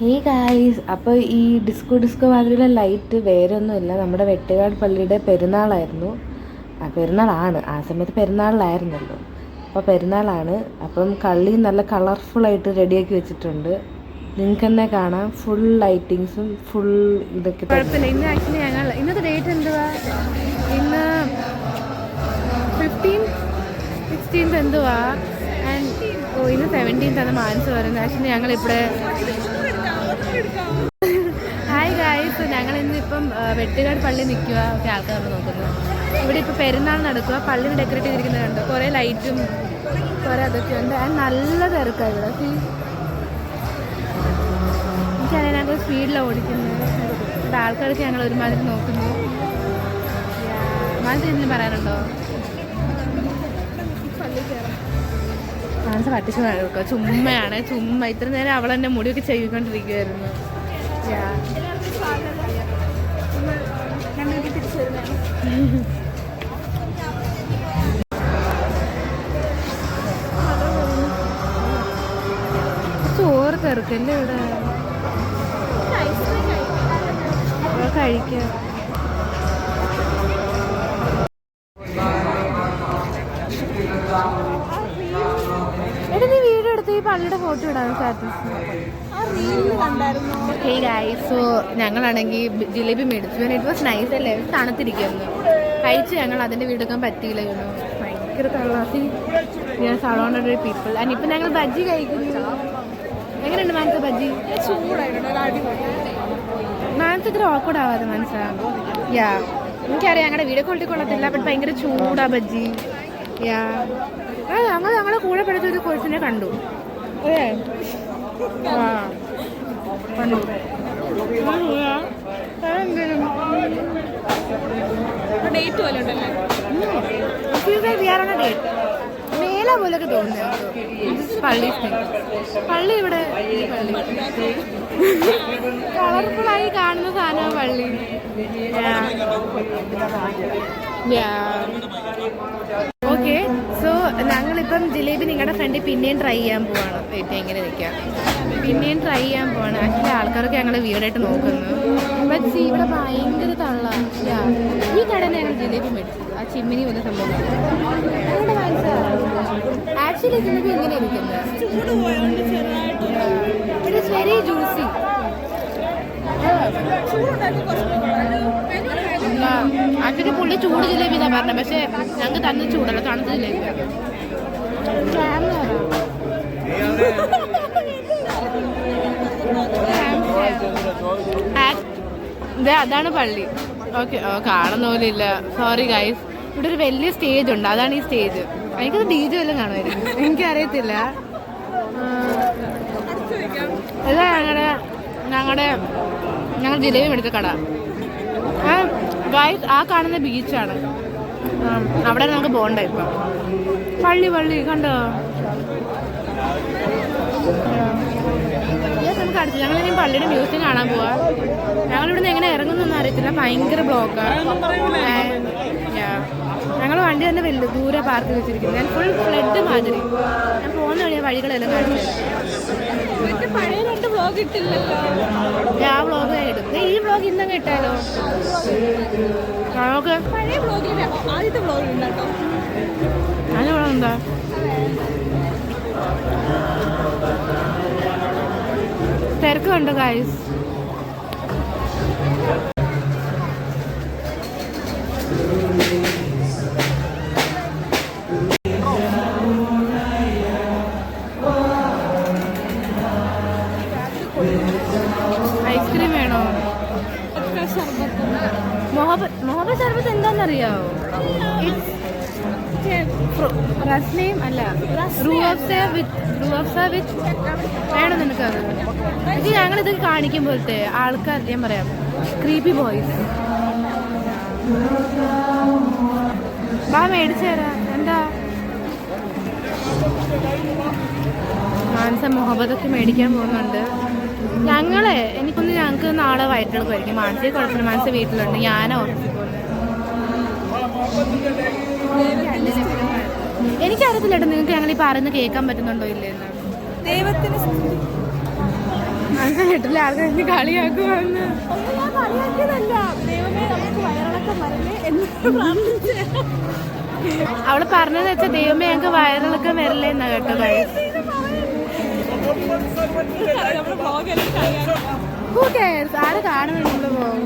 ഈ ഗായ്സ്, അപ്പോൾ ഈ ഡിസ്കോ മാതിരിയുള്ള ലൈറ്റ് വേറെ ഒന്നുമില്ല, നമ്മുടെ വെട്ടുകാട് പള്ളിയുടെ പെരുന്നാളായിരുന്നു. പെരുന്നാളാണ്, ആ സമയത്ത് പെരുന്നാളിലായിരുന്നല്ലോ. അപ്പോൾ പെരുന്നാളാണ്. അപ്പം കള്ളി നല്ല കളർഫുള്ളായിട്ട് റെഡിയാക്കി വെച്ചിട്ടുണ്ട്. നിങ്ങൾക്ക് തന്നെ കാണാം, ഫുൾ ലൈറ്റിങ്സും ഫുൾ ഇതൊക്കെ. കുഴപ്പമില്ല. ഇന്ന് ആക്ച്വലി ഞങ്ങൾ ഇന്നത്തെ ഡേറ്റ് എന്തുവാ? ഇന്ന് 16th എന്തുവാ? ആൻഡ് ഇന്ന് 17th ആണ് മാനസ് പറയുന്നത്. ആക്ച്വലി ഞങ്ങളിവിടെ ഹായ് ഗായ്സ്, ഞങ്ങൾ ഇന്നിപ്പം വെട്ടുകാട് പള്ളി നിൽക്കുക. ഒക്കെ ആൾക്കാർ നമ്മൾ നോക്കുന്നു. ഇവിടെ ഇപ്പോൾ പെരുന്നാൾ നടക്കുക. പള്ളിന് ഡെക്കറേറ്റ് ചെയ്തിരിക്കുന്നുണ്ട്. കുറേ ലൈറ്റും കുറേ അതൊക്കെ ഉണ്ട്. ആൻഡ് നല്ല തിരക്കാണ് ഇവിടെ. എനിക്കറിയാം, ഞങ്ങൾ സ്പീഡിലാണ് ഓടിക്കുന്നത്. ഇവിടെ ആൾക്കാർക്ക് ഞങ്ങൾ ഒരുമാതിരി നോക്കുന്നു. മാനസ് എന്തെങ്കിലും പറയാനുണ്ടോ? മാനസ പട്ടിച്ച് കേട്ടോ, ചുമ്മയാണ്. ഇത്ര നേരം അവൾ എൻ്റെ മുടിയൊക്കെ ചെയ്തുകൊണ്ടിരിക്കുമായിരുന്നു. ചോറ് തിരക്കല്ലേ ഇവിടെ കഴിക്കാം. എടാ, നീ വീഡിയോ എടുത്ത് ഈ പള്ളിയുടെ ഫോട്ടോ ഇടാൻ സ്റ്റാറ്റസ്. ഓക്കെ ഗൈസ്, സോ ഞങ്ങളാണെങ്കിൽ ജിലേബി മേടിച്ചു. ഇറ്റ് വാസ് നൈസ് അല്ലേ? തണുത്തിരിക്കുന്നു. കഴിച്ച് ഞങ്ങൾ അതിൻ്റെ വീടെടുക്കാൻ പറ്റിയില്ല. ഭയങ്കര തള്ളാസി സറൗണ്ടഡ് പീപ്പിൾ. ആൻഡ് ഇപ്പം ഞങ്ങൾ ബജ്ജി കഴിക്കുന്നു. എങ്ങനെയുണ്ട് മാനസ ബജ്ജി? മാനസ് ഇത്ര ഓക്കോഡ് ആവാതെ മനസ്സിലാവും. എനിക്കറിയാം ഞങ്ങളുടെ വീഡിയോ ക്വാളിറ്റി കൊള്ളത്തില്ല, ബട്ട് ഭയങ്കര ചൂടാ ബജ്ജി. ഞങ്ങളുടെ കൂടെ പഠിച്ച ഒരു കോഴ്സിനെ കണ്ടു. മേല പോലൊക്കെ തോന്നുന്നു പള്ളി. ഇവിടെ കളർഫുള്ളായി കാണുന്ന സാധനമാണ് പള്ളി. ഓക്കെ, സോ ഞങ്ങളിപ്പം ജിലേബി നിങ്ങളുടെ ഫ്രണ്ടിൽ പിന്നെയും ട്രൈ ചെയ്യാൻ പോവാണ്. വെയിറ്റ് എങ്ങനെ നിൽക്കാം, പിന്നെയും ട്രൈ ചെയ്യാൻ പോവാണ്. ആക്ച്വലി ആൾക്കാരൊക്കെ ഞങ്ങൾ വീടായിട്ട് നോക്കുന്നു. ബട്ട് സി, ഇവിടെ ഭയങ്കര തള്ള. ഈ കടയിൽ ഞങ്ങൾ ജിലേബി മേടിച്ചത്, ആ ചിമ്മിനി വന്ന സംഭവം. ആക്ച്വലി ജിലേബി ഇങ്ങനെ ഇരിക്കുന്നത്. It is very juicy. Actually പുള്ളി ചൂട് ജിലേബി എന്നാ പറഞ്ഞത്, പക്ഷെ ഞങ്ങൾക്ക് തന്നെ ചൂടല്ല, തണുത്ത ജിലേബി. അതാണ് പള്ളി. ഓക്കെ, കാണുന്ന പോലെ ഇല്ല, സോറി ഗൈസ്. ഇവിടെ ഒരു വലിയ സ്റ്റേജ് ഉണ്ട്, അതാണ് ഈ സ്റ്റേജ്. എനിക്കത് DJ വല്ലതും കാണുമായിരിക്കും, എനിക്കറിയത്തില്ല. ഇതാ ഞങ്ങൾ ജിലേബി മേടിച്ച കട. ഗൈസ്, ആ കാണുന്ന ബീച്ചാണ്. അവിടെ നമുക്ക് പോകണ്ട. ഇപ്പം പള്ളി കണ്ടോ? നമുക്ക് അടുത്ത് ഞങ്ങളിനി പള്ളിയുടെ മ്യൂസിയം കാണാൻ പോവാ. ഞങ്ങളിവിടുന്ന് എങ്ങനെ ഇറങ്ങുന്നൊന്നും അറിയത്തില്ല, ഭയങ്കര ബ്ലോക്കാണ്. ഞങ്ങൾ വണ്ടി തന്നെ വലിയ ദൂരെ പാർക്ക് വെച്ചിരിക്കുന്നത്. ഞാൻ ഫുൾ ഫ്ലഡ് മാതിരി. ഞാൻ പോകുന്ന വഴിയാ വഴികളെല്ലാം കാണിച്ചത്. പഴയ 2 വ്ളോഗ് ഇട്ടില്ലല്ലോ. ആ വ്ളോഗ് ഇടും. ഈ വ്ളോഗ് ഇന്നങ്ങ് ഇട്ടാലോ? നമുക്ക് പഴയ വ്ളോഗിൽ ആദ്യത്തെ വ്ളോഗ് ഉണ്ടോ? അതിവിടെ എന്താ തിരക്ക് കണ്ടോ ഗൈസ്? ഐസ്ക്രീം വേണോ? മൊഹബത്ത് ശർബത്ത് എന്താണെന്നറിയാവോ? റസ്നയും അല്ല, റൂഅഫ്സ വിത്ത് വേണം നിനക്കത്. ഇത് ഞങ്ങളിത് കാണിക്കുമ്പോഴത്തെ ആൾക്കാർ, ഞാൻ പറയാം, ക്രീപ്പി ബോയ്സ്. വാ മേടിച്ചു തരാം. എന്താ മാനസ മൊഹബത്തൊക്കെ മേടിക്കാൻ പോകുന്നുണ്ട്. ഞങ്ങൾക്ക് നാളെ വയറ്റിളക്കുമായിരിക്കും. മാനസിക കുഴപ്പമില്ല, മാനസ വീട്ടിലുണ്ട്, ഞാനാ ഓഫീസിൽ പോകുന്നത്. എനിക്കറിയത്തില്ല കേട്ടോ നിങ്ങൾക്ക് ഞങ്ങൾ ഈ പറയുന്നത് കേൾക്കാൻ പറ്റുന്നുണ്ടോ ഇല്ലെന്ന്. ദൈവത്തിന് മനസ്സിൽ വീട്ടിലെ ആൾക്കാർ എന്നെ കളിയാക്കുവാന്ന്. അവള് പറഞ്ഞതെന്ന് വെച്ചാൽ ദൈവമേ ഞങ്ങൾക്ക് വയറിളക്കം വരില്ലേ എന്നാ കേട്ടോ. ആര് കാണുന്നുണ്ട് നമ്മള് പോകും.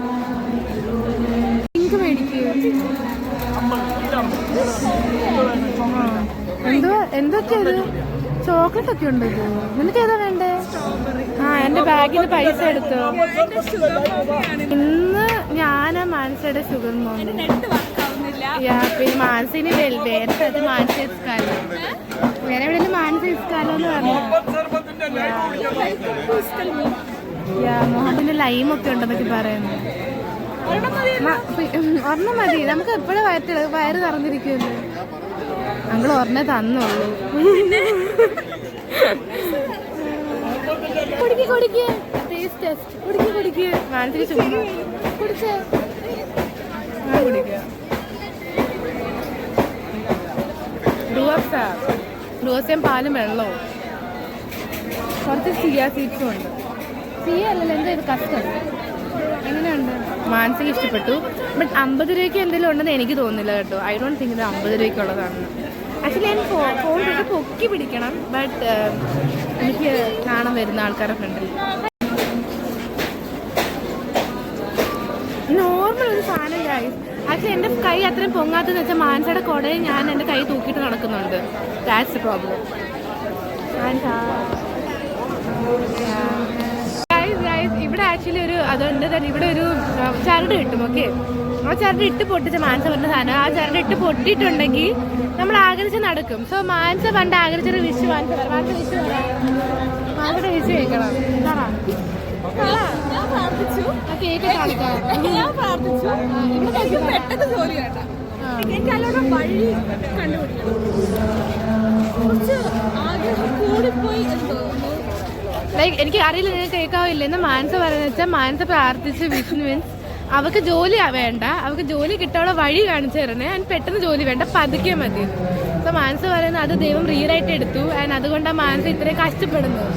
എന്തൊക്കെയത് ചോക്ലേറ്റ് ഒക്കെ ഉണ്ട്. നിനക്ക് ഏതാ വേണ്ടേ? എന്റെ ബാഗിൽ നിന്ന് പൈസ എടുത്തോ. ഇന്ന് ഞാനാ മാനസയുടെ ഷുഗർ മോണ്ട്. പിന്നെ മാനസിന് വേറെ സ്ഥലത്ത് മാനസ ഇസ്കാലോ, വേറെ എവിടെ മാനസ ഇസ്കാലോ എന്ന് പറഞ്ഞു. മോഹത്തിന് ലൈമൊക്കെ ഉണ്ടെന്നൊക്കെ പറയുന്നു. ഒരെണ്ണം മതി, നമുക്ക് എപ്പോഴും വയറ് തുറന്നിരിക്കുമല്ലോ. ഞങ്ങൾ ഒരെണ്ണേ തന്നുള്ളൂ. റോസയും പാലും വെള്ളവും കുറച്ച് സിയ സീറ്റ്സും ഉണ്ട്. സിയ അല്ലല്ലോ, എന്താ ഇത് കസ്റ്റഡ്. എങ്ങനെയുണ്ട്? മാനസിക ഇഷ്ടപ്പെട്ടു. ബട്ട് 50 രൂപയ്ക്ക് എന്തെങ്കിലും ഉണ്ടെന്ന് എനിക്ക് തോന്നുന്നില്ല കേട്ടോ. ഐ ഡോണ്ട് തിങ്ക് ഇത് 50 രൂപയ്ക്കുള്ളതാണ്. ആക്ച്വലി ഞാൻ ഫോൺ തൊട്ട് പൊക്കി പിടിക്കണം. ബട്ട് എനിക്ക് കാണാൻ വരുന്ന ആൾക്കാരെ ഫ്രണ്ടിൽ നോർമൽ ഒരു സാധനം ഗൈസ്. ആക്ച്വലി എൻ്റെ കൈ അത്രയും പൊങ്ങാത്തതെന്ന് വെച്ചാൽ മാനസയുടെ കുടയെ ഞാൻ എൻ്റെ കൈ തൂക്കിയിട്ട് നടക്കുന്നുണ്ട്. That's the problem. ഇവിടെ ആക്ച്വലി ഒരു അതുകൊണ്ട് തന്നെ ഇവിടെ ഒരു ചരട് കിട്ടും. ഓക്കെ, ആ ചരട് ഇട്ട് പൊട്ടിച്ച മാനസ പറഞ്ഞ സാധനം. ആ ചരട് ഇട്ട് പൊട്ടിയിട്ടുണ്ടെങ്കിൽ നമ്മൾ ആഗ്രഹിച്ച് നടക്കും. സോ മാനസ പണ്ട് ആഗ്രഹിച്ചൊരു വിഷു മാനസയുടെ വിഷു കേൾക്കണം. കേക്ക് കാണിക്കാം. ലൈക്ക് എനിക്ക് അറിയില്ല, ഞാൻ കേൾക്കാവില്ല എന്ന് മാനസ പറയുന്നത് വെച്ചാൽ മാനസ പ്രാർത്ഥിച്ച് വിഷ്ണു മീൻസ് അവൾക്ക് ജോലി വേണ്ട, അവൾക്ക് ജോലി കിട്ടാനുള്ള വഴി കാണിച്ചു തരണേ. അതിന് പെട്ടെന്ന് ജോലി വേണ്ട, പതുക്കെ മതി. അപ്പോൾ മാനസ പറയുന്നത് അത് ദൈവം റീറൈറ്റ് എടുത്തു. ആൻഡ് അതുകൊണ്ടാണ് മാനസ ഇത്രയും കഷ്ടപ്പെടുന്നത്.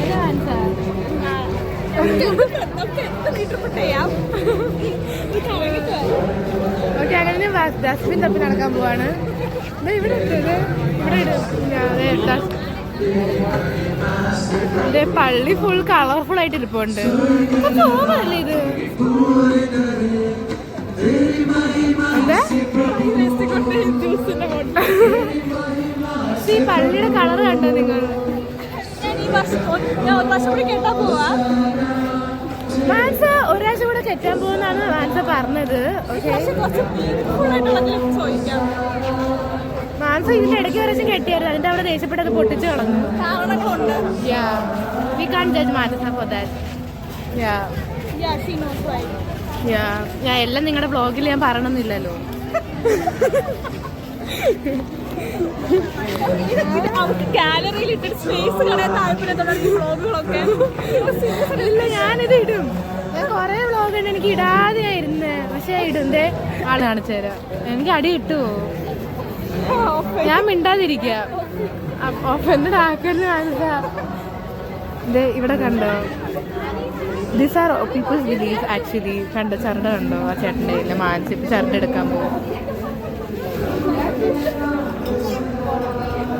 അതാ മാനസ. ഓക്കെ, അങ്ങനെ ഡസ്റ്റ്ബിൻ തപ്പി നടക്കാൻ പോവാണ്. ഇവിടെ ഇവിടെ പള്ളി ഫുൾ കളർഫുൾ ആയിട്ട് ഇരിപ്പുണ്ട്. തോന്നല്ലേ ഇത്? എന്താ ഈ പള്ളിയുടെ കളർ കണ്ടോ നിങ്ങൾ? മാനസ ഒരാഴ്ച കൂടെ കെട്ടാൻ പോകുന്നാണ് മാനസ പറഞ്ഞത്. മാനസ ഇതിന്റെ ഇടയ്ക്ക് ഒരാഴ്ച കെട്ടിയായിരുന്നു. അതിന്റെ അവിടെ ദേഷ്യപ്പെട്ടത് പൊട്ടിച്ചു കളഞ്ഞു. We can't judge Manasa for that. Yeah, she knows why. ഞാൻ എല്ലാം നിങ്ങളുടെ വ്ളോഗിൽ ഞാൻ പറയണമെന്നില്ലല്ലോ. ഗാലറിയിൽ ഇട്ടിട്ട് സ്പേസ് കളയാൻ വ്ളോഗുകളൊക്കെ ഇല്ല, ഞാനിത് ഇടും. ഞാൻ കൊറേ വ്ളോഗ് ഉണ്ട് എനിക്ക് ഇടാതെയായിരുന്നു. പക്ഷെ ഇടുന്നേ ആള് കാണിച്ചു തരാം. എനിക്ക് അടി കിട്ടുമോ? ഞാൻ മിണ്ടാതിരിക്കുക. ഒഫൻഡഡ് ആക്കരുത് മാനസ. ഇത് ഇവിടെ കണ്ടോ? These are people's belief actually. കണ്ടോ ചരട് കണ്ടോ? ആ ചേട്ടൻ്റെ ഇല്ല മാനസ ഇപ്പം ചരട് എടുക്കാൻ പോകും.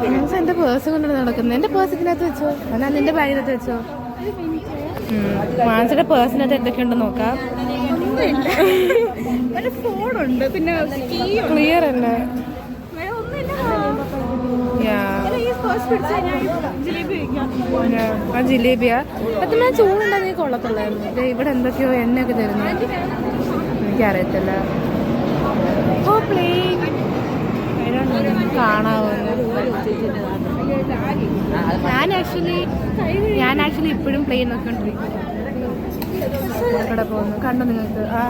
മാനസ എൻ്റെ പേഴ്സ് കൊണ്ടാണ് നടക്കുന്നത്. എൻ്റെ പേഴ്സ് ഇതിനകത്ത് വെച്ചോ, എന്നാൽ നിന്റെ ബാഗിനകത്ത് വെച്ചോ. മാനസയുടെ പേഴ്സിനകത്ത് എന്തൊക്കെയുണ്ടെന്ന് നോക്കാം. ഫോണുണ്ട്, പിന്നെ ക്ലിയർ അല്ലേ? ആ ജിലേബിയാ സത്യം ചൂടുണ്ടാകുന്ന കൊള്ളത്തുള്ളായിരുന്നു. ഇവിടെ എന്തൊക്കെയോ എണ്ണയൊക്കെ തരുന്നു, എനിക്കറിയത്തില്ല. ഓ പ്ലേൻ കാണാവുന്നു. ഞാൻ ആക്ച്വലി ഇപ്പോഴും പ്ലെയിൻ നോക്കിക്കൊണ്ടിരിക്കും. ഇവിടെ പോകുന്നു കണ്ടോ നിങ്ങൾക്ക്? ആ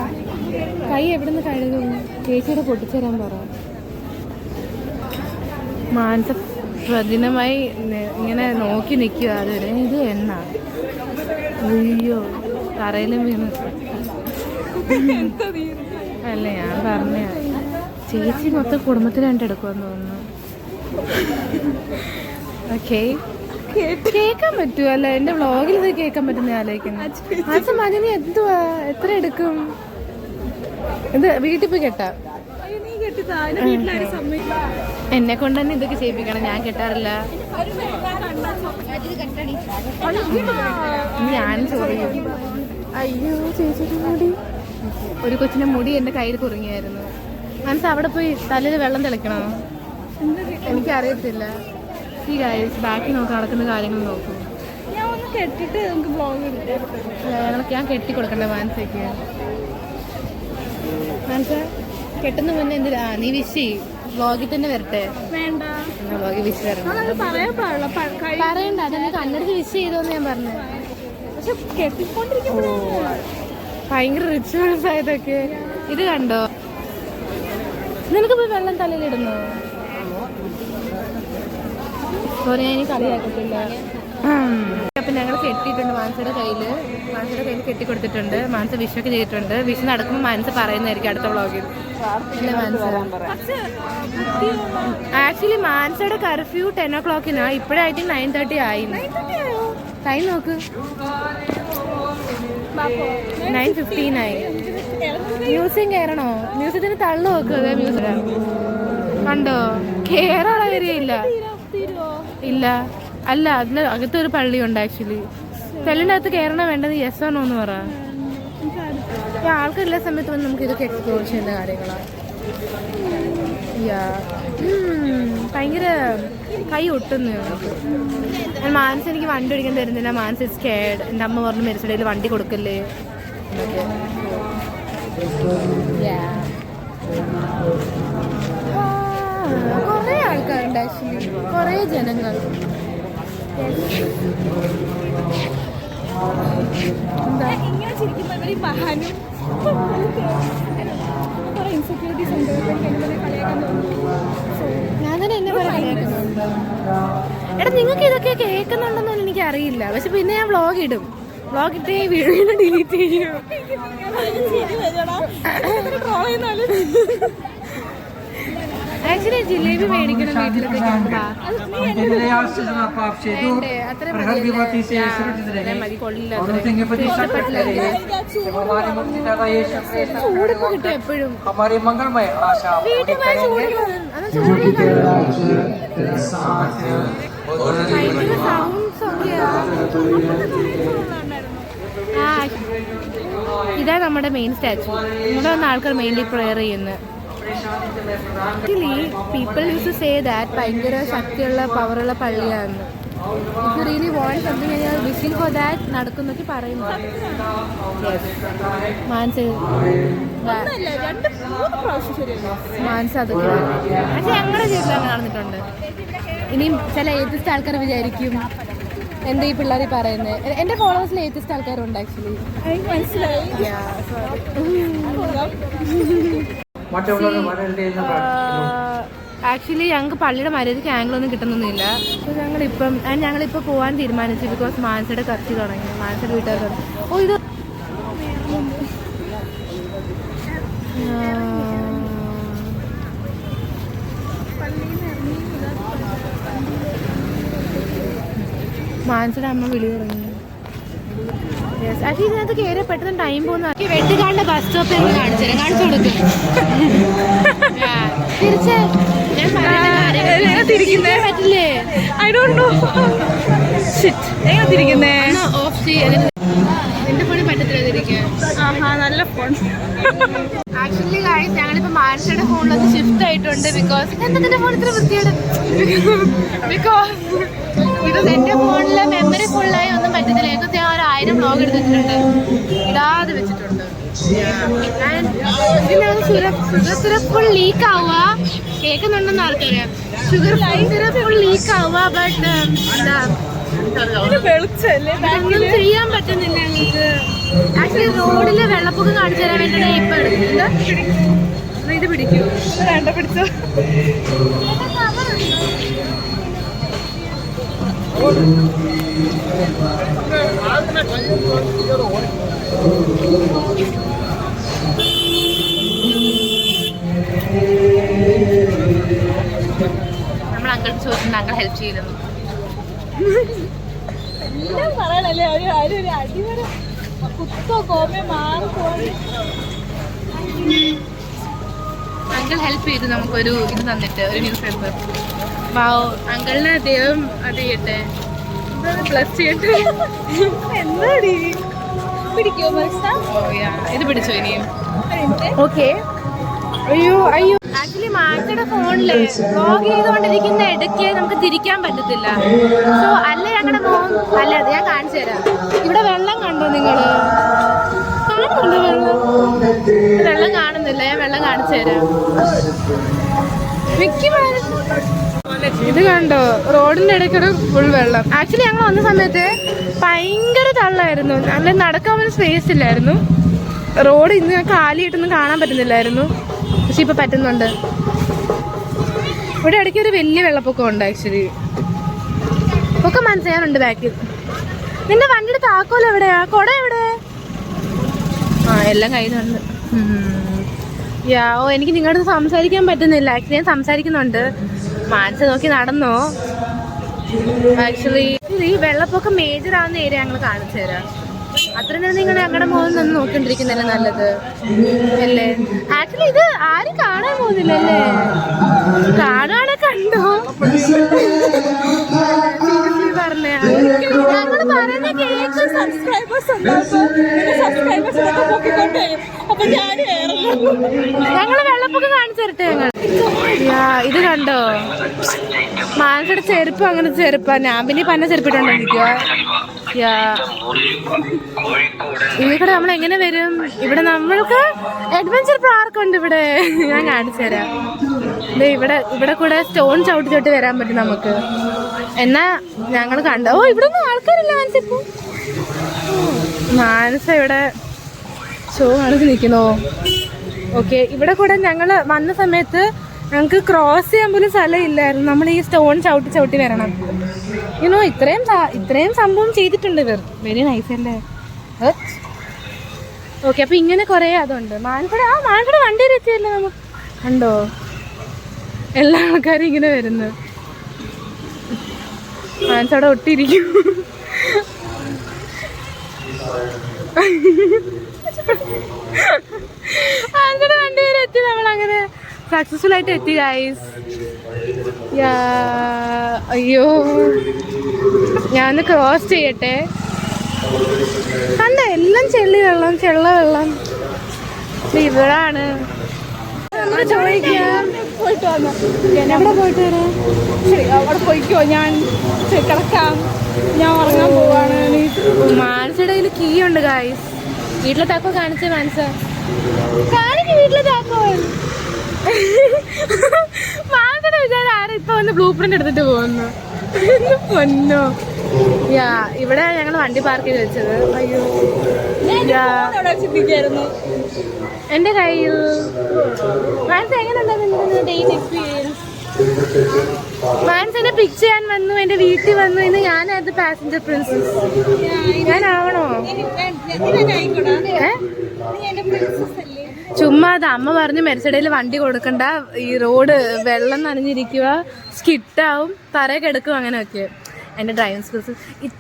കൈ എവിടെ നിന്ന് കഴുകും? ചേച്ചിയുടെ പൊട്ടിച്ചേരാൻ പറ. മാനസ പ്രതിനമായി ഇങ്ങനെ നോക്കി നിൽക്കുക. അതുവരെ ഇത് എണ്ണ. അയ്യോ തറയിലും വീണ് അല്ല, ഞാൻ പറഞ്ഞ ചേച്ചി മൊത്തം കുടുംബത്തിന് വേണ്ടി എടുക്കുമെന്ന് തോന്നുന്നു. ഓക്കെ, കേൾക്കാൻ പറ്റുമോ? അല്ല എന്റെ വ്ളോഗിൽ ഇത് കേൾക്കാൻ പറ്റുന്ന ആലോചിക്കുന്നു. മാസം മതി എന്തുവാ, എത്ര എടുക്കും? ഇത് വീട്ടിൽ പോയി കെട്ടാ. എന്നെ കൊണ്ട് തന്നെ ഇതൊക്കെ ചെയ്യിപ്പിക്കണം, ഞാൻ കെട്ടാറില്ല. ഞാൻ ചോദിക്കും. അയ്യോ ചേച്ചിയുടെ മുടി, ഒരു കൊച്ചിന്റെ മുടി എന്റെ കയ്യിൽ കുറുങ്ങിയായിരുന്നു. മനസ്സ് അവിടെ പോയി തലയിൽ വെള്ളം തിളയ്ക്കണോ? എനിക്കറിയത്തില്ല. ഈ കാര്യം ബാക്കി നോക്കി നടക്കുന്ന കാര്യങ്ങൾ നോക്കൂ. കെട്ടിട്ട് നമുക്ക് ബ്ലോഗ് എടുക്കാം. ഞാൻ കെട്ടി കൊടുക്കണ്ട മാനസയ്ക്ക്. മാനസ കെട്ടുന്ന മുന്നേ എന്തിനാ നീ വിഷ് ചെയ്യും? വ്ളോഗിൽ തന്നെ വരട്ടെ. വേണ്ട, വ്ളോഗിൽ വിഷ് വരണം. പറയണ്ട, അതെന്നെ കണ്ണെടുത്ത് വിഷ് ചെയ്തോന്ന് ഞാൻ പറഞ്ഞു. പക്ഷെ കെട്ടിക്കൊണ്ടിരിക്കുമ്പോ ഭയങ്കര റിച്വൽസ് ആയതൊക്കെ. ഇത് കണ്ടോ? നിനക്ക് പോയി വെള്ളം തലയിലിടുന്നു? സോറി, ഞാൻ ഇനി കളിയാക്കത്തില്ല. അപ്പം ഞങ്ങൾ കെട്ടിയിട്ടുണ്ട് മാനസയുടെ കയ്യിൽ കെട്ടിക്കൊടുത്തിട്ടുണ്ട്. മാനസ വിഷൊക്കെ ചെയ്തിട്ടുണ്ട്. വിഷ് നടക്കുമ്പോൾ മാനസ പറയുന്നതായിരിക്കും അടുത്ത വ്ളോഗിൽ. ആക്ച്വലി മാനസയുടെ കർഫ്യൂ 10 o'clock ഇപ്പോഴേ I think 9:30 ആയി. ടൈം നോക്ക്, 9:15 ആയി. മ്യൂസിയം കയറണോ? മ്യൂസിയത്തിന് തള്ളു നോക്കുക. മ്യൂസിയം കണ്ടോ? കേറാനുള്ള കാര്യമില്ല. ഇല്ല, അല്ല, അതിന് അകത്തൊരു പള്ളിയുണ്ട്. ആക്ച്വലി തെല്ലിൻ്റെ അകത്ത് കയറണ വേണ്ടത് യെസ് ഓ നോ എന്ന് പറ. ആൾക്കാരെല്ലാ സമയത്ത് വന്ന് നമുക്ക് ഇതൊക്കെ എക്സ്പ്ലോർ ചെയ്യുന്ന കാര്യങ്ങളാണ്. ഭയങ്കര കൈ ഒട്ടുന്നു നമുക്ക്. ഞാൻ മാനസ് എനിക്ക് വണ്ടി ഓടിക്കാൻ തരുന്നില്ല. Manas is scared. എൻ്റെ അമ്മ പറഞ്ഞു മെരിസഡയിൽ വണ്ടി കൊടുക്കല്ലേ എന്നൊക്കെ. കുറേ ആൾക്കാരുണ്ട് ആക്ച്വലി, കുറേ ജനങ്ങൾ. ഇങ്ങനെ ചിരിക്കുന്നവർ മഹാനും കുറെ ഇൻസെക്യൂരിറ്റീസ് ഉണ്ട്. ഞാൻ തന്നെ എന്നെ കളിയാക്കുന്നുണ്ട്. എടാ നിങ്ങൾക്ക് ഇതൊക്കെ കേൾക്കുന്നുണ്ടെന്നൊന്നും എനിക്ക് അറിയില്ല. പക്ഷെ പിന്നെ ഞാൻ വ്ളോഗ് ഇടും. വ്ളോഗ് ഇട്ട് ഈ വീഡിയോ ഡിലീറ്റ് ചെയ്യും. ആക്ച്വലി ജിലേബി മേടിക്കണം വീട്ടിലൊക്കെ. മതി, കൊള്ളില്ല. ചൂടിപ്പോ കിട്ടും എപ്പോഴും. വീട്ടിൽ പോയി ഭയങ്കര സൗണ്ട്സ് ഒക്കെയാ. ഇതാ നമ്മുടെ മെയിൻ സ്റ്റാച്ചു. ഇവിടെ വന്ന ആൾക്കാർ മെയിൻലി പ്രെയർ ചെയ്യുന്നത്. Actually people use to say that ഭയങ്കര ശക്തിയുള്ള പവറുള്ള പള്ളിയാണ്. If you really want something I are wishing for that നടക്കുന്നൊക്കെ പറയുന്നു. മാനസ് അതൊക്കെ പക്ഷെ ഞങ്ങളുടെ ജീവിതത്തിൽ അങ്ങനെ നടന്നിട്ടുണ്ട്. ഇനിയും ചില ഏത്യസ്റ്റ് ആൾക്കാർ വിചാരിക്കും എന്താ ഈ പിള്ളേർ പറയുന്നത്. എൻ്റെ ഫോളോവേഴ്സിൽ ഏത്യസ്റ്റ് ആൾക്കാരുണ്ട് ആക്ച്വലി. മനസ്സിലായി. ആക്ച്വലി ഞങ്ങൾക്ക് പള്ളിയുടെ മര്യാദയ്ക്ക് ആംഗിളൊന്നും കിട്ടുന്നൊന്നുമില്ല. അപ്പോൾ ഞങ്ങളിപ്പോൾ പോകാൻ തീരുമാനിച്ചു. ബിക്കോസ് മാനസയുടെ കത്തി തുടങ്ങി. മാനസയുടെ വീട്ടുകാർ തുടങ്ങി. ഓ ഇത് മാനസയുടെ അമ്മ വിളി തുടങ്ങി. ആക്ച്വലി ഇതിനകത്ത് കയറി പെട്ടെന്ന് ടൈം പോകുന്ന വെട്ടുകാടിന്റെ ബസ് സ്റ്റോപ്പിൽ കാണിച്ചു കൊടുക്കും. തിരിച്ചേ പറ്റില്ലേ? I don't know. എങ്ങനെ തിരിക്കുന്നേ? ഓഫ് ചെയ്ത് എന്റെ ഫോണിൽ പറ്റത്തില്ല തിരിക്കാൻ. നല്ല ഫോൺ. ആക്ച്വലി ഞങ്ങളിപ്പോ മാനസയുടെ ഫോണിലൊക്കെ ഷിഫ്റ്റ് ആയിട്ടുണ്ട്. ബിക്കോസ് എന്താ ഫോൺ ഇത്ര വൃത്തിയാണ്? ബിക്കോസ് എന്റെ ഫോണിലെ മെമ്മറി ഫുള്ളായി ഒന്നും പറ്റത്തില്ല. ബിക്കോസ് ഞാൻ 1000 വ്ളോഗ് എടുത്തിട്ടുണ്ട്, ഇടാതെ വെച്ചിട്ടുണ്ട്. ഷുഗർ സിറപ്പ് ഫുൾ ലീക്ക് ആവുക. കേൾക്കുന്നുണ്ടെന്ന് ആർക്കറിയാം. ഷുഗർ സിറപ്പ് ഫുൾ ലീക്ക് ആവുക. ബട്ട് ഒന്നും ചെയ്യാൻ പറ്റുന്നില്ല ഞങ്ങൾക്ക്. ആക്ച്വലി റോഡില് വെള്ളപ്പൊക്കം കാണിച്ചു തരാൻ വേണ്ടിയാണ് ഇപ്പൊ എടുക്കുന്നത്. ഇത് പിടിക്കൂ, വേണ്ട പിടിച്ചോ. നമ്മൾ അങ്കിൾ ചോദിച്ചിട്ടുണ്ട്, അങ്കിൾ ഹെൽപ്പ് ചെയ്തു. എല്ലാം പറയണല്ലേ, ഒരു അടിവരെ കുത്തോ കോമയോ മാറി. അങ്കിൾ ഹെൽപ്പ് ചെയ്തു നമുക്കൊരു ഇത് തന്നിട്ട്, ഒരു ന്യൂസ് പേപ്പർ. വാവ്, അങ്കിളിനെ ദൈവം അത് ചെയ്യട്ടെ, ബ്ലസ് ചെയ്യട്ടെ. എന്താടി പിടിക്കോ? ഇത് പിടിച്ചോ ഇനിയും? ഓക്കെ. അയ്യോ ആക്ച്വലി മാറ്റയുടെ ഫോണില് വ്ലോഗ് ചെയ്തുകൊണ്ടിരിക്കുന്ന ഇടയ്ക്ക് നമുക്ക് തിരിക്കാൻ പറ്റത്തില്ല. സോ അല്ലേ ഞങ്ങളുടെ മോൻ, അല്ല അത് ഞാൻ കാണിച്ചു തരാം. ഇവിടെ വെള്ളം കണ്ടോ നിങ്ങള്? കാണുന്നുണ്ടോ വെള്ളം കാണുന്നില്ല, ഞാൻ വെള്ളം കാണിച്ചു തരാം. ഇത് കണ്ടോ, റോഡിന്റെ ഇടയ്ക്കൊരു ഫുൾ വെള്ളം. ആക്ച്വലി ഞങ്ങൾ വന്ന സമയത്ത് ഭയങ്കര തള്ളായിരുന്നു, നല്ല നടക്കാൻ ഒരു സ്പേസ് ഇല്ലായിരുന്നു. റോഡ് ഇന്ന് ഞാൻ കാലിയിട്ടൊന്നും കാണാൻ പറ്റുന്നില്ലായിരുന്നു, പക്ഷെ ഇപ്പൊ പറ്റുന്നുണ്ട്. ഇവിടെ ഇടയ്ക്ക് ഒരു വലിയ വെള്ളപ്പൊക്കം ഉണ്ട്. ആക്ച്വലി ഒക്കെ മനസ്സിലാകാനുണ്ട് ബാക്കിൽ. നിന്റെ വണ്ടിയുടെ താക്കോൽ എവിടെയാ? കൊട എവിടെ? എല്ലാം കയ്യിലുണ്ട്. എനിക്ക് നിങ്ങളുടെ സംസാരിക്കാൻ പറ്റുന്നില്ല. ആക്ച്വലി ഞാൻ സംസാരിക്കുന്നുണ്ട്. മാനസ നോക്കി നടന്നോ? ആക്ച്വലി ഈ വെള്ളപ്പൊക്കം മേജർ ആവുന്ന ഏരിയ ഞങ്ങൾ കാണിച്ചു തരാം. അത്രയും നേരം നിങ്ങൾ ഞങ്ങളുടെ മുകളിൽ നിന്ന് നോക്കിക്കൊണ്ടിരിക്കുന്നല്ലേ നല്ലത് അല്ലേ? ആക്ച്വലി ഇത് ആരും കാണാൻ പോകുന്നില്ലല്ലേ? കാണുവാണെ കണ്ടോ? പറഞ്ഞ ഞങ്ങൾ പറയുന്ന കേക്ക് ഞങ്ങള് വെള്ളപ്പൊക്കം കാണിച്ചു തരട്ടെ. ഞങ്ങൾ ഇത് കണ്ടോ, മാനസയുടെ ചെരുപ്പ് അങ്ങനെ ചെരുപ്പാ. ഞാൻ പിന്നെ പന്ന ചെരുപ്പിട്ടുണ്ടിരിക്കുക. ഇവിടെ നമ്മൾ എങ്ങനെ വരും? ഇവിടെ നമ്മൾക്ക് അഡ്വഞ്ചർ പാർക്ക് ഉണ്ട് ഇവിടെ, ഞാൻ കാണിച്ചു തരാം. ഇവിടെ കൂടെ സ്റ്റോൺ ചവിട്ടി വരാൻ പറ്റും നമുക്ക്. എന്നാ ഞങ്ങൾ കണ്ടോ, ഇവിടെ ഒന്നും ആൾക്കാരില്ല. മാനസിപ്പോ മാനസ ഇവിടെ ഷോ കാണിച്ച് നിൽക്കണോ? ഓക്കെ, ഇവിടെ കൂടെ ഞങ്ങൾ വന്ന സമയത്ത് ഞങ്ങൾക്ക് ക്രോസ് ചെയ്യാൻ പോലും സ്ഥലം ഇല്ലായിരുന്നു. നമ്മൾ ഈ സ്റ്റോൺ ചവിട്ടി വരണം. യുനോ ഇത്രയും സംഭവം ചെയ്തിട്ടുണ്ട് ഇവർ. വെരി നൈസ് അല്ലേ? ഓക്കെ, അപ്പൊ ഇങ്ങനെ കുറേ അതുണ്ട്. മാനക്കട വണ്ടിയിൽ എത്തിയല്ലേ നമുക്ക്. കണ്ടോ എല്ലാ ആൾക്കാരും ഇങ്ങനെ വരുന്നു. മാനസവിടെ ഒട്ടിയിരിക്കും. മാനസയുടെ വണ്ടി വരെ എത്തി. നമ്മളങ്ങനെ സക്സസ്ഫുൾ ആയിട്ട് എത്തി ഗൈസ്. അയ്യോ, ഞാനൊന്ന് ക്രോസ് ചെയ്യട്ടെ. കണ്ട എല്ലാം ചെള്ള വെള്ളം. ഇവിടാണ് നമ്മൾ ചോദിക്കാം. എവിടെ പോയിട്ട് വരാം? ശരി, അവിടെ പോയിക്കോ, ഞാൻ കിടക്കാം, ഞാൻ ഉറങ്ങാൻ പോവാണ്. മാനസയുടെ കയ്യിൽ കീ ഉണ്ട് ഗൈസ്. വീട്ടിലെ താക്കോ കാണിച്ചേ മാനസ, കാണിക്ക് വീട്ടിലെ താക്കോ. മാനസയുടെ വിചാരം ആരും ഇപ്പൊ വന്ന് ബ്ലൂ പ്രിന്റ് എടുത്തിട്ട് പോകുന്നു. പൊന്നോ. ഇവിടെ ഞങ്ങൾ വണ്ടി പാർക്ക് ചെയ്ത് വെച്ചത്. അയ്യോ, എന്റെ കയ്യിൽ. മാനസ എങ്ങനെയുണ്ടായിരുന്നു ഡേറ്റ് എക്സ്പീരിയൻസ്? മാനസനെ പിക്ക് ചെയ്യാൻ വന്നു, എന്റെ വീട്ടിൽ വന്നു. ഇന്ന് ഞാനായിരുന്നു പാസഞ്ചർ പ്രിൻസസ്. ഞാനാവണോ? ചുമ്മാ അത് അമ്മ പറഞ്ഞു മെർസഡയിൽ വണ്ടി കൊടുക്കണ്ട, ഈ റോഡ് വെള്ളം നനഞ്ഞിരിക്കുക, സ്കിട്ടാവും, തറയെ കിടക്കും, അങ്ങനെയൊക്കെ. എൻ്റെ ഡ്രൈവിംഗ് സ്കിൽസ്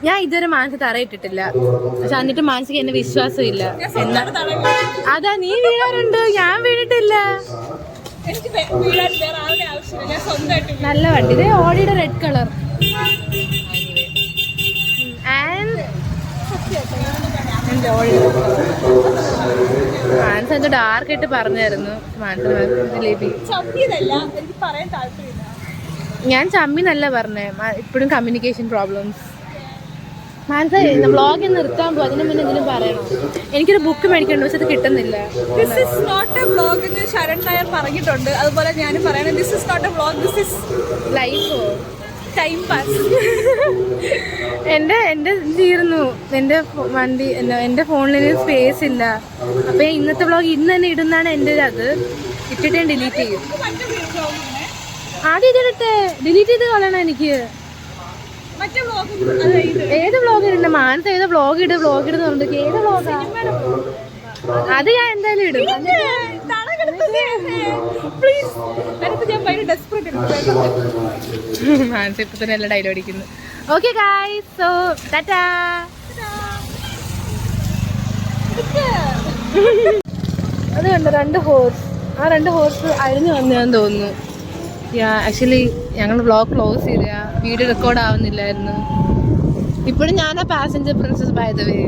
ഞാൻ ഇതുവരെ മാനസിക തറയിട്ടിട്ടില്ല. പക്ഷെ എന്നിട്ട് മാനസിക എന്നെ വിശ്വാസം ഇല്ല. എന്നാ അതാ നീ വീഴാറുണ്ട്, ഞാൻ വീണിട്ടില്ല. നല്ല വണ്ടി. ഇത് ഓടിയുടെ റെഡ് കളർ. മാനസ എന്തോ ഡാർക്ക് ആയിട്ട് പറഞ്ഞായിരുന്നു. ജിലേബി ഞാൻ ചമ്മിന്നല്ല പറഞ്ഞേ, ഇപ്പോഴും കമ്മ്യൂണിക്കേഷൻ പ്രോബ്ലംസ്. മാനസ വ്ളോഗ് നിർത്താൻ പോകും, അതിന് മുന്നേ എന്തെങ്കിലും പറയണം. എനിക്കൊരു ബുക്ക് മേടിക്കണ്ട, പക്ഷെ അത് കിട്ടുന്നില്ല. This is not a vlog എന്ന് ശരൺ നായർ പറഞ്ഞിട്ടുണ്ട്. അതുപോലെ ഞാനും പറയണം, this is not a vlog, this is ലൈഫോ, ടൈം പാസ്. എൻ്റെ തീർന്നു. എൻ്റെ വണ്ടി എൻ്റെ ഫോണിൽ സ്പേസ് ഇല്ല. അപ്പം ഇന്നത്തെ വ്ളോഗ് ഇന്ന് തന്നെ ഇടുന്നതാണ് എൻ്റെ അത്. ഇട്ടിട്ട് ഞാൻ ഡിലീറ്റ് ചെയ്യും. ആദ്യം ഇതിലിട്ട് ഡിലീറ്റ് ചെയ്ത് കളയണം എനിക്ക്. ഏത് വ്ളോഗ് ഇടണ്ട? മാനസ ഏത് വ്ളോഗ് ഇടുന്ന് പറഞ്ഞിട്ട് ഏത് വ്ളോഗാ? അത് ഞാൻ എന്തായാലും ഇടും. പ്ലീസ് അതിനകത്ത് ഞാൻ ഭയങ്കര ഡെസ്പറേറ്റ് മാനസ ഇപ്പൊ തന്നെ എല്ലാ ഡയലോഗ് അടിക്കുന്നു. Okay guys, so Tata. അത് കണ്ടോ 2 ഹോഴ്സ്, ആ 2 ഹോഴ്സ് അഴിഞ്ഞു വന്നതാന്ന് തോന്നുന്നു. ആക്ച്വലി ഞങ്ങൾ വ്ളോഗ് ക്ലോസ് ചെയ്ത, വീഡിയോ റെക്കോർഡ് ആവുന്നില്ലായിരുന്നു. ഇപ്പോഴും ഞാനാ passenger princess by the way.